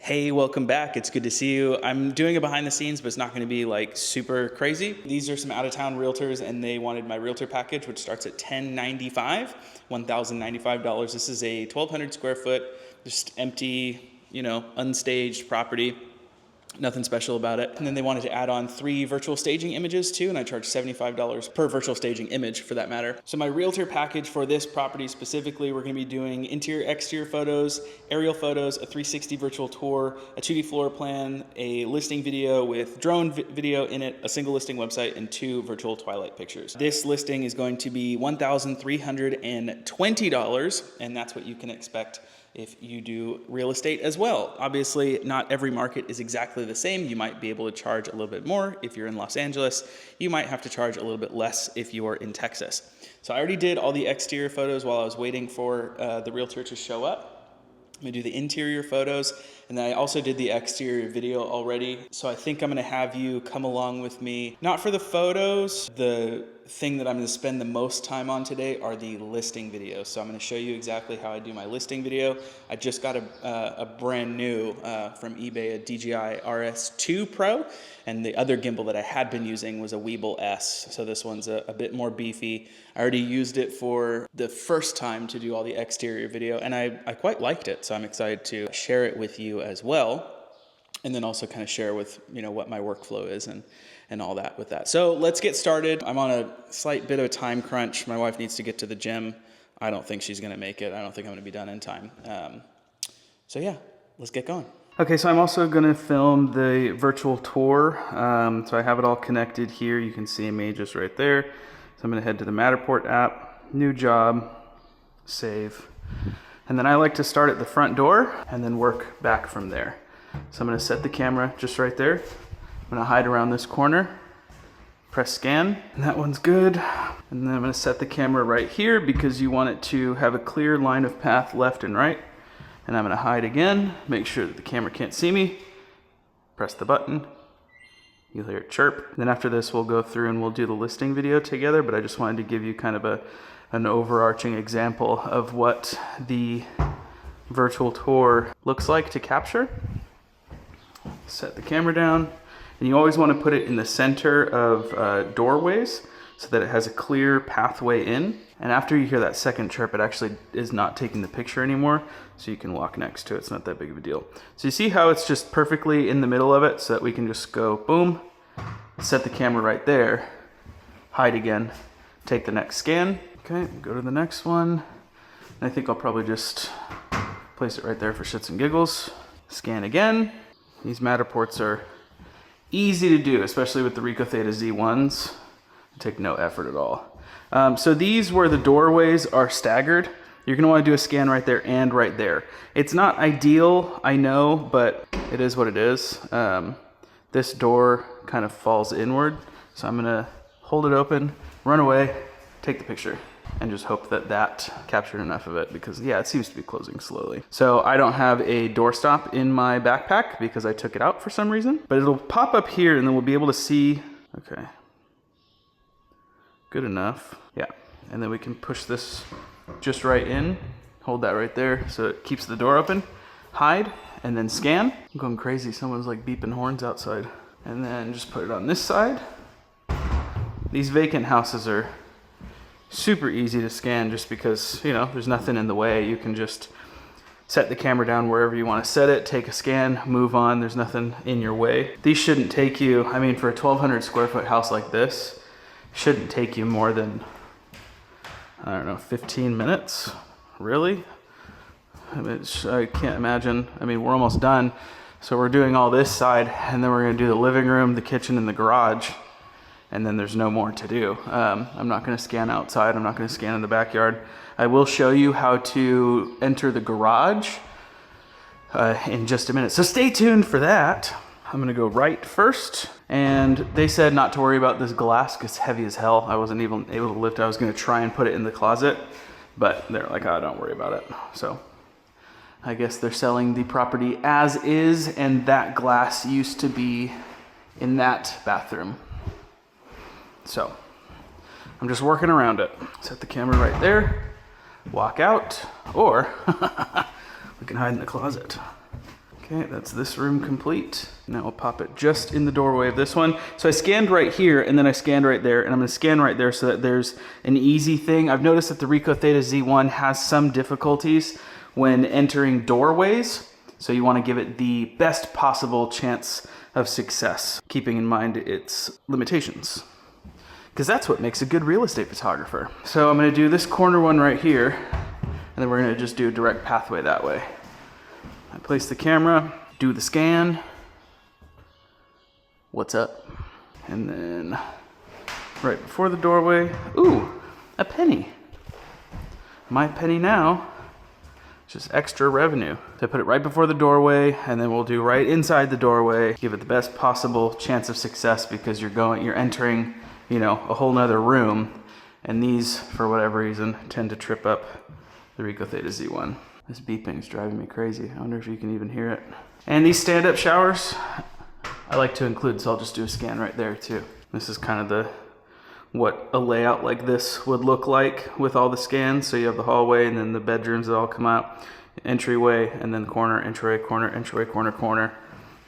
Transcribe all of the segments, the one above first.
Hey, welcome back. It's good to see you. I'm doing a behind the scenes, but it's not going to be like super crazy. These are some out of town realtors and they wanted my realtor package, which starts at $1,095. This is a 1,200 square foot, just empty, unstaged property. Nothing special about it. And then they wanted to add on 3 virtual staging images too, and I charge $75 per virtual staging image for that matter. So my realtor package for this property specifically, we're gonna be doing interior, exterior photos, aerial photos, a 360 virtual tour, a 2D floor plan, a listing video with drone video in it, a single listing website, and 2 virtual twilight pictures. This listing is going to be $1,320, and that's what you can expect if you do real estate as well. Obviously, not every market is exactly the same. You might be able to charge a little bit more if you're in Los Angeles. You might have to charge a little bit less if you are in Texas. So I already did all the exterior photos while I was waiting for the realtor to show up. I'm gonna do the interior photos, and then I also did the exterior video already. So I think I'm gonna have you come along with me, not for the photos. The thing that I'm gonna spend the most time on today are the listing videos. So I'm gonna show you exactly how I do my listing video. I just got a brand new from eBay, a DJI RS2 Pro, and the other gimbal that I had been using was a Weebill S. So this one's a bit more beefy. I already used it for the first time to do all the exterior video, and I quite liked it. So I'm excited to share it with you as well. And then also kind of share with, what my workflow is and all that with that. So let's get started. I'm on a slight bit of a time crunch. My wife needs to get to the gym. I don't think she's gonna make it. I don't think I'm gonna be done in time. So yeah, let's get going. Okay, so I'm also gonna film the virtual tour. So I have it all connected here. You can see me just right there. So I'm gonna head to the Matterport app, new job, save. And then I like to start at the front door and then work back from there. So I'm gonna set the camera just right there. I'm gonna hide around this corner, press scan, and that one's good. And then I'm gonna set the camera right here because you want it to have a clear line of path left and right. And I'm gonna hide again, make sure that the camera can't see me. Press the button, you'll hear it chirp. Then after this, we'll go through and we'll do the listing video together, but I just wanted to give you kind of an overarching example of what the virtual tour looks like to capture. Set the camera down, and you always want to put it in the center of doorways so that it has a clear pathway in. And after you hear that second chirp, it actually is not taking the picture anymore, so you can walk next to it. It's not that big of a deal. So you see how it's just perfectly in the middle of it, so that we can just go boom, set the camera right there, hide again, take the next scan. Okay, go to the next one. And I think I'll probably just place it right there for shits and giggles. Scan again. These Matterports are easy to do, especially with the Ricoh Theta Z1s. They take no effort at all. So these where the doorways are staggered, you're gonna wanna do a scan right there and right there. It's not ideal, I know, but it is what it is. This door kind of falls inward, so I'm gonna hold it open, run away, take the picture, and just hope that that captured enough of it because yeah, it seems to be closing slowly. So I don't have a doorstop in my backpack because I took it out for some reason, but it'll pop up here and then we'll be able to see, okay. Good enough, yeah. And then we can push this just right in, hold that right there so it keeps the door open, hide, and then scan. I'm going crazy, someone's like beeping horns outside. And then just put it on this side. These vacant houses are super easy to scan just because, there's nothing in the way. You can just set the camera down wherever you want to set it, take a scan, move on. There's nothing in your way. These shouldn't take you, for a 1,200 square foot house like this, shouldn't take you more than, 15 minutes, really? I can't imagine. We're almost done. So we're doing all this side and then we're gonna do the living room, the kitchen, and the garage. And then there's no more to do. I'm not gonna scan outside. I'm not gonna scan in the backyard. I will show you how to enter the garage in just a minute. So stay tuned for that. I'm gonna go right first. And they said not to worry about this glass because it's heavy as hell. I wasn't even able to lift it. I was gonna try and put it in the closet, but they're like, oh, don't worry about it. So I guess they're selling the property as is, and that glass used to be in that bathroom. So I'm just working around it. Set the camera right there, walk out, or we can hide in the closet. Okay, that's this room complete. Now we'll pop it just in the doorway of this one. So I scanned right here, and then I scanned right there, and I'm gonna scan right there so that there's an easy thing. I've noticed that the Ricoh Theta Z1 has some difficulties when entering doorways, so you wanna give it the best possible chance of success, keeping in mind its limitations. Because that's what makes a good real estate photographer. So I'm gonna do this corner one right here, and then we're gonna just do a direct pathway that way. I place the camera, do the scan. What's up? And then right before the doorway, ooh, a penny. My penny now, just extra revenue. So I put it right before the doorway, and then we'll do right inside the doorway, give it the best possible chance of success because you're entering, you know, a whole nother room. And these, for whatever reason, tend to trip up the Ricoh Theta Z1. This beeping is driving me crazy. I wonder if you can even hear it. And these stand-up showers, I like to include, so I'll just do a scan right there too. This is kind of what a layout like this would look like with all the scans. So you have the hallway and then the bedrooms that all come out, entryway, and then corner, entryway, corner, corner,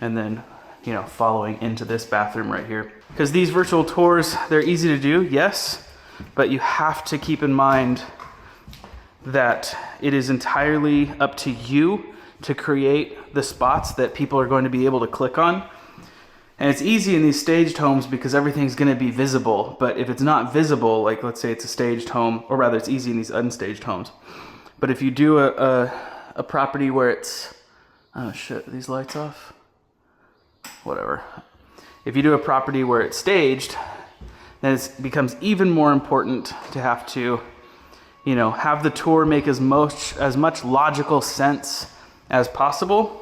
and then, you know, following into this bathroom right here. Because these virtual tours, they're easy to do, yes, but you have to keep in mind that it is entirely up to you to create the spots that people are going to be able to click on. And it's easy in these staged homes because everything's going to be visible. But if it's not visible, like let's say it's a staged home, or rather it's easy in these unstaged homes. But if you do a property where it's, oh shit, are these lights off? Whatever. If you do a property where it's staged, then it becomes even more important to have to, you know, have the tour make as much logical sense as possible.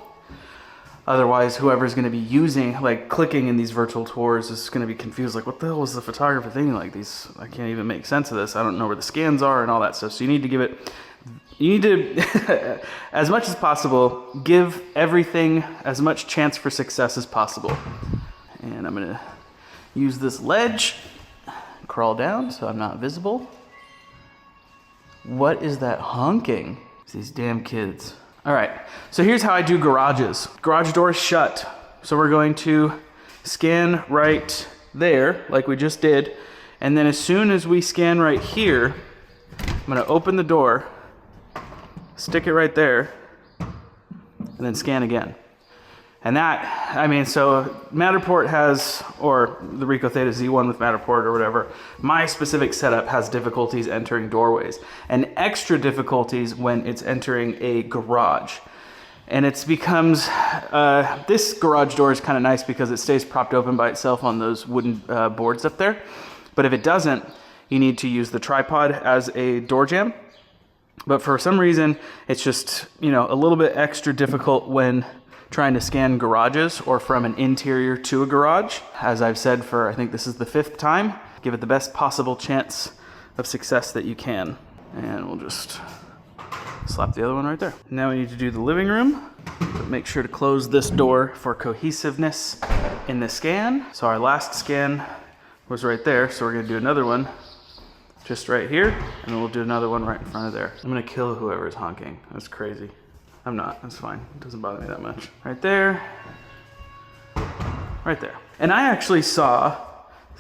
Otherwise, whoever's going to be using, like clicking in these virtual tours is going to be confused. Like, what the hell was the photographer thinking? Like these, I can't even make sense of this. I don't know where the scans are and all that stuff. So you need to give it, as much as possible, give everything as much chance for success as possible. And I'm going to use this ledge, crawl down so I'm not visible. What is that honking? It's these damn kids. All right, so here's how I do garages. Garage door shut. So we're going to scan right there, like we just did. And then as soon as we scan right here, I'm gonna open the door, stick it right there, and then scan again. And that, I mean, so Matterport has, or the Ricoh Theta Z1 with Matterport or whatever, my specific setup has difficulties entering doorways and extra difficulties when it's entering a garage. And it becomes, this garage door is kind of nice because it stays propped open by itself on those wooden boards up there. But if it doesn't, you need to use the tripod as a door jamb. But for some reason, it's just, you know, a little bit extra difficult when trying to scan garages or from an interior to a garage. As I've said for, I think this is the 5th time, give it the best possible chance of success that you can. And we'll just slap the other one right there. Now we need to do the living room, but make sure to close this door for cohesiveness in the scan. So our last scan was right there, so we're gonna do another one just right here, and then we'll do another one right in front of there. I'm gonna kill whoever's honking. That's crazy. I'm not, that's fine. It doesn't bother me that much. Right there, right there. And I actually saw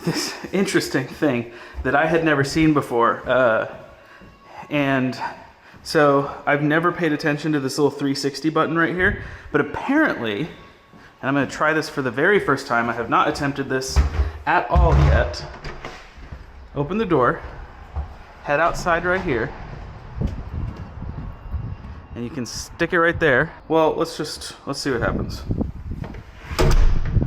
this interesting thing that I had never seen before. And so I've never paid attention to this little 360 button right here, but apparently, and I'm gonna try this for the very first time, I have not attempted this at all yet. Open the door, head outside right here, and you can stick it right there. Well, let's see what happens.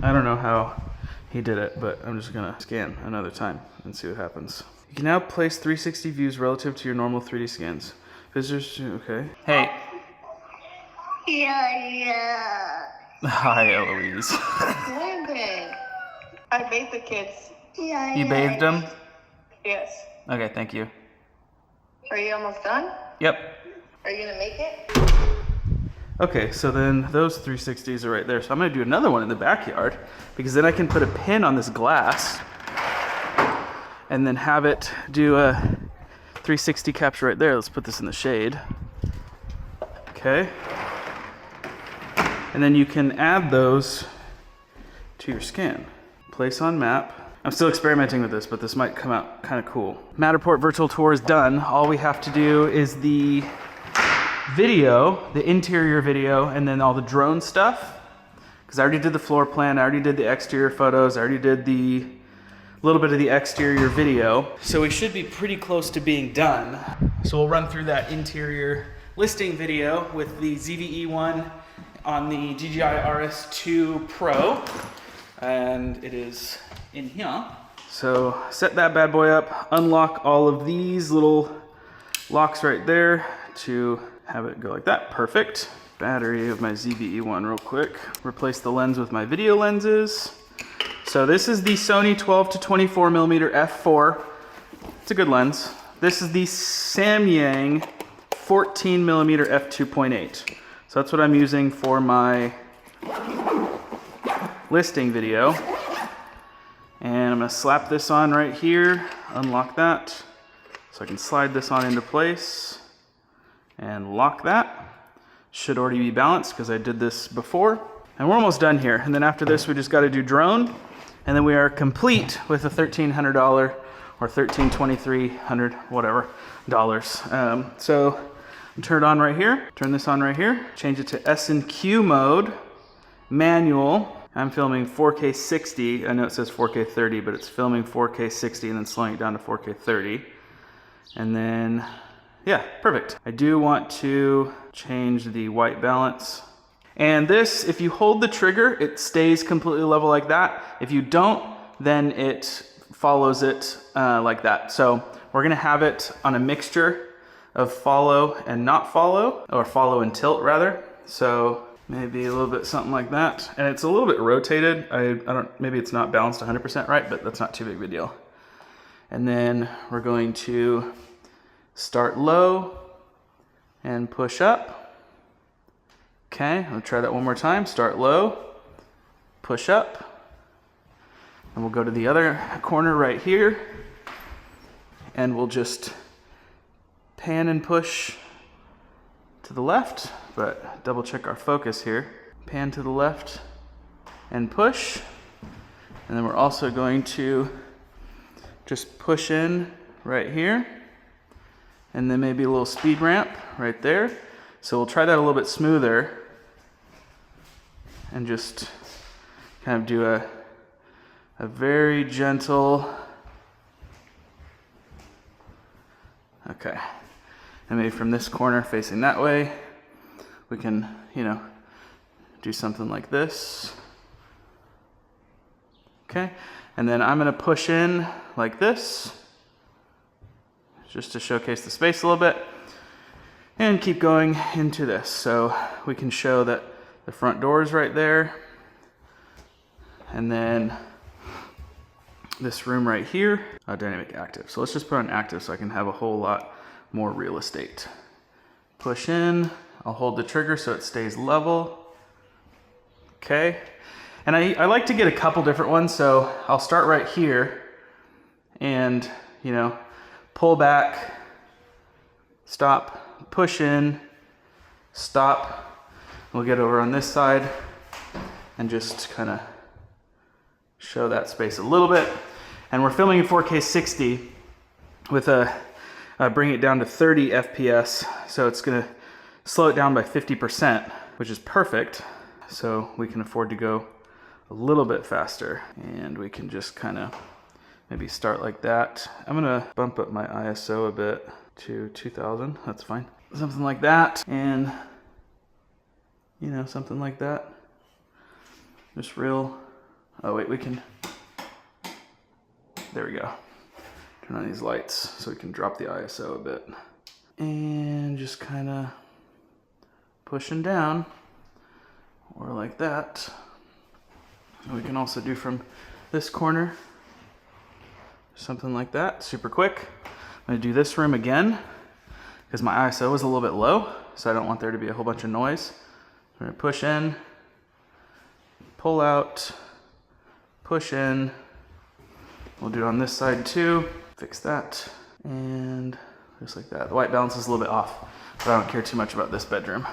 I don't know how he did it, but I'm just gonna scan another time and see what happens. You can now place 360 views relative to your normal 3D scans. Visitors, okay. Hey. Yeah. Hi, Eloise. Swimming. I bathed the kids. Yeah. You bathed them? Yes. Okay, thank you. Are you almost done? Yep. Are you gonna make it? Okay, so then those 360s are right there. So I'm gonna do another one in the backyard because then I can put a pin on this glass and then have it do a 360 capture right there. Let's put this in the shade. Okay. And then you can add those to your scan. Place on map. I'm still experimenting with this, but this might come out kind of cool. Matterport virtual tour is done. All we have to do is the video, the interior video, and then all the drone stuff. Because I already did the floor plan, I already did the exterior photos, I already did the little bit of the exterior video. So we should be pretty close to being done. So we'll run through that interior listing video with the ZVE one on the DJI RS2 Pro. And it is in here. So set that bad boy up, unlock all of these little locks right there to have it go like that. Perfect. Battery of my ZVE1 real quick. Replace the lens with my video lenses. So this is the Sony 12 to 24 millimeter f4. It's a good lens. This is the Samyang 14 millimeter f2.8. So that's what I'm using for my listing video. And I'm gonna slap this on right here, unlock that. So I can slide this on into place and lock that. Should already be balanced because I did this before. And we're almost done here. And then after this, we just gotta do drone. And then we are complete with a $1,300 or $1,200, whatever, dollars. So turn it on right here, turn this on right here, change it to S&Q mode, manual. I'm filming 4K 60. I know it says 4K 30, but it's filming 4K 60 and then slowing it down to 4K 30. And then, yeah, perfect. I do want to change the white balance. And this, if you hold the trigger, it stays completely level like that. If you don't, then it follows it like that. So we're gonna have it on a mixture of follow and not follow, or follow and tilt rather. So maybe a little bit something like that. And it's a little bit rotated. I don't, maybe it's not balanced 100% right, but that's not too big of a deal. And then we're going to start low and push up. Okay, I'll try that one more time. Start low, push up. And we'll go to the other corner right here. And we'll just pan and push to the left, but double check our focus here. Pan to the left and push. And then we're also going to just push in right here. And then maybe a little speed ramp right there. So we'll try that a little bit smoother and just kind of do a very gentle, okay. And maybe from this corner facing that way, we can, you know, do something like this. Okay, and then I'm gonna push in like this, just to showcase the space a little bit, and keep going into this. So we can show that the front door is right there, and then this room right here, dynamic active. So let's just put on active so I can have a whole lot more real estate. Push in, I'll hold the trigger so it stays level. Okay, and I like to get a couple different ones, so I'll start right here and, you know, pull back, stop, push in, stop. We'll get over on this side and just kind of show that space a little bit. And we're filming in 4K 60 with a bring it down to 30 FPS. So it's gonna slow it down by 50%, which is perfect. So we can afford to go a little bit faster, and we can just kind of maybe start like that. I'm gonna bump up my ISO a bit to 2000, that's fine. Something like that, and you know, something like that. Just real, oh wait, we can, there we go. Turn on these lights so we can drop the ISO a bit. And just kind of pushing down, or like that. And we can also do from this corner, something like that, super quick. I'm gonna do this room again, because my ISO is a little bit low, so I don't want there to be a whole bunch of noise. I'm gonna push in, pull out, push in. We'll do it on this side too. Fix that, and just like that. The white balance is a little bit off, but I don't care too much about this bedroom.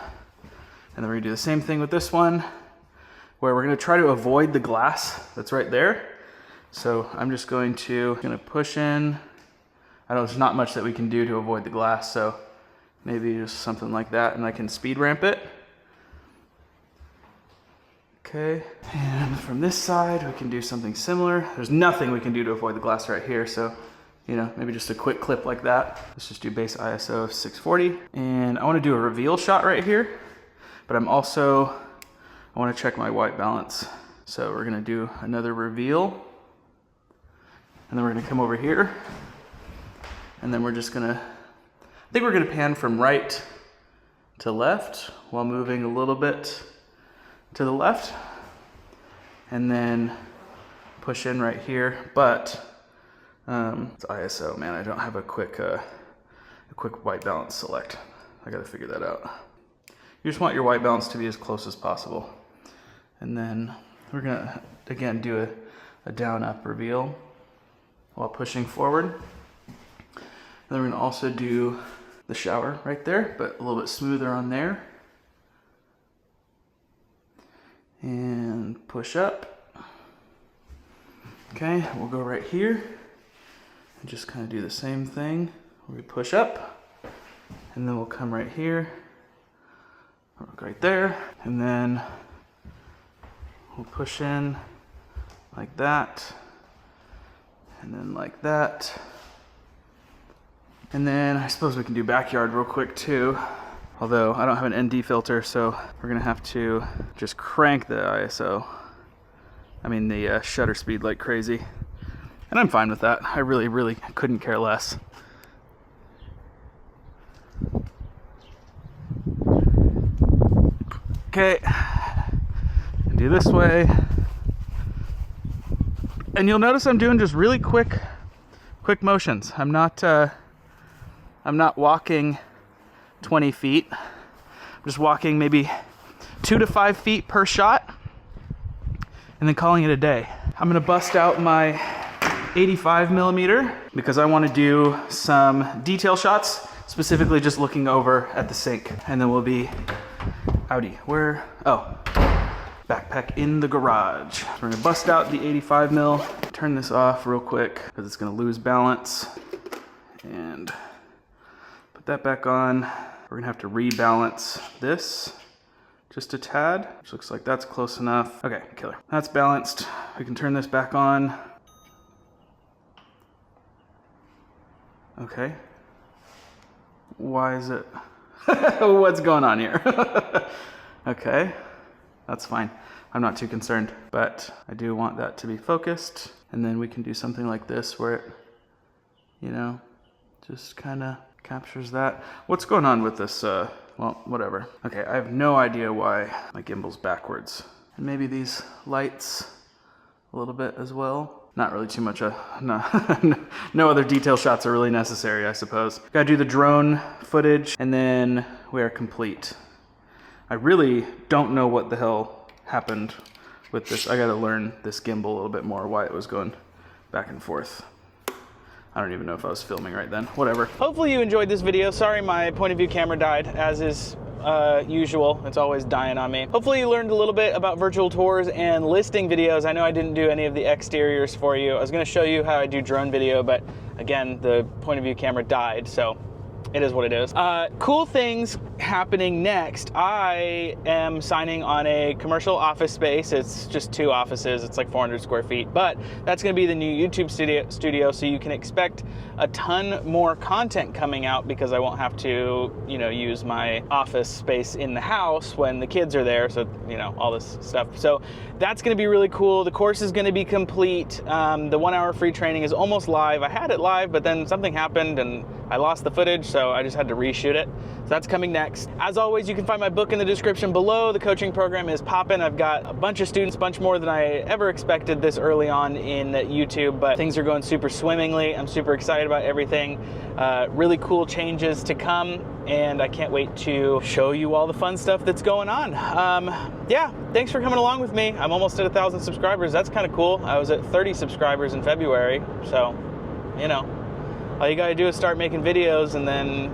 And then we're gonna do the same thing with this one, where we're gonna try to avoid the glass that's right there. So I'm just gonna push in. I know there's not much that we can do to avoid the glass, so maybe just something like that, and I can speed ramp it. Okay, and from this side, we can do something similar. There's nothing we can do to avoid the glass right here, so, you know, maybe just a quick clip like that. Let's just do base ISO of 640. And I wanna do a reveal shot right here, but I wanna check my white balance. So we're gonna do another reveal, and then we're gonna come over here, and then we're just gonna, I think we're gonna pan from right to left while moving a little bit to the left, and then push in right here. But it's ISO, man. I don't have a quick white balance select. I gotta figure that out. You just want your white balance to be as close as possible. And then we're gonna, again, do a down-up reveal while pushing forward. And then we're gonna also do the shower right there, but a little bit smoother on there. And push up. Okay, we'll go right here and just kind of do the same thing where we push up, and then we'll come right here, right there, and then we'll push in like that, and then like that. And then I suppose we can do backyard real quick too. Although I don't have an ND filter, so we're gonna have to just crank the ISO. I mean the shutter speed like crazy. And I'm fine with that. I really, really couldn't care less. Okay, do this way. And you'll notice I'm doing just really quick motions. I'm not walking 20 feet. I'm just walking maybe 2 to 5 feet per shot and then calling it a day. I'm gonna bust out my 85 millimeter because I wanna do some detail shots, specifically just looking over at the sink. And then we'll be outie. Where? Oh, backpack in the garage. We're gonna bust out the 85 mil, turn this off real quick because it's gonna lose balance, and put that back on. We're gonna have to rebalance this just a tad, which looks like that's close enough. Okay, killer. That's balanced. We can turn this back on. Okay. Why is it? What's going on here? Okay, that's fine. I'm not too concerned, but I do want that to be focused. And then we can do something like this where it, you know, just kind of captures that. What's going on with this? Well, whatever. Okay, I have no idea why my gimbal's backwards. And maybe these lights a little bit as well. Not really too much, no other detail shots are really necessary, I suppose. Gotta do the drone footage, and then we are complete. I really don't know what the hell happened with this. I gotta learn this gimbal a little bit more, why it was going back and forth. I don't even know if I was filming right then. Whatever. Hopefully you enjoyed this video. Sorry my point of view camera died, as is usual. It's always dying on me. Hopefully you learned a little bit about virtual tours and listing videos. I know I didn't do any of the exteriors for you. I was gonna show you how I do drone video, but again, the point of view camera died, so it is what it is. Cool things happening next. I am signing on a commercial office space. It's just 2 offices. It's like 400 square feet, but that's gonna be the new YouTube studio, so you can expect a ton more content coming out because I won't have to, you know, use my office space in the house when the kids are there, so, you know, all this stuff. So that's gonna be really cool. The course is gonna be complete. The 1 hour free training is almost live. I had it live, but then something happened and I lost the footage, so I just had to reshoot it. So that's coming next. As always, you can find my book in the description below. The coaching program is popping. I've got a bunch of students, a bunch more than I ever expected this early on in YouTube, but things are going super swimmingly. I'm super excited about everything. Really cool changes to come, and I can't wait to show you all the fun stuff that's going on. Yeah, thanks for coming along with me. I'm almost at 1,000 subscribers. That's kind of cool. I was at 30 subscribers in February, so, you know, all you gotta do is start making videos, and then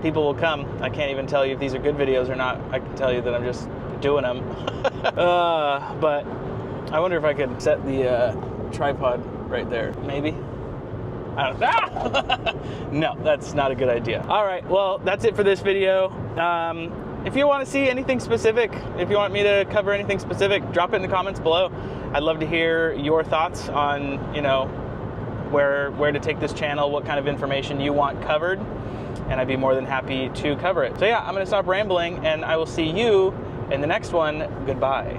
people will come. I can't even tell you if these are good videos or not. I can tell you that I'm just doing them. But I wonder if I could set the tripod right there. Maybe. I don't. Ah! No, that's not a good idea. All right, well, that's it for this video. If you want to see anything specific, if you want me to cover anything specific, drop it in the comments below. I'd love to hear your thoughts on, you know, where to take this channel, what kind of information you want covered, and I'd be more than happy to cover it. So yeah, I'm gonna stop rambling, and I will see you in the next one. Goodbye.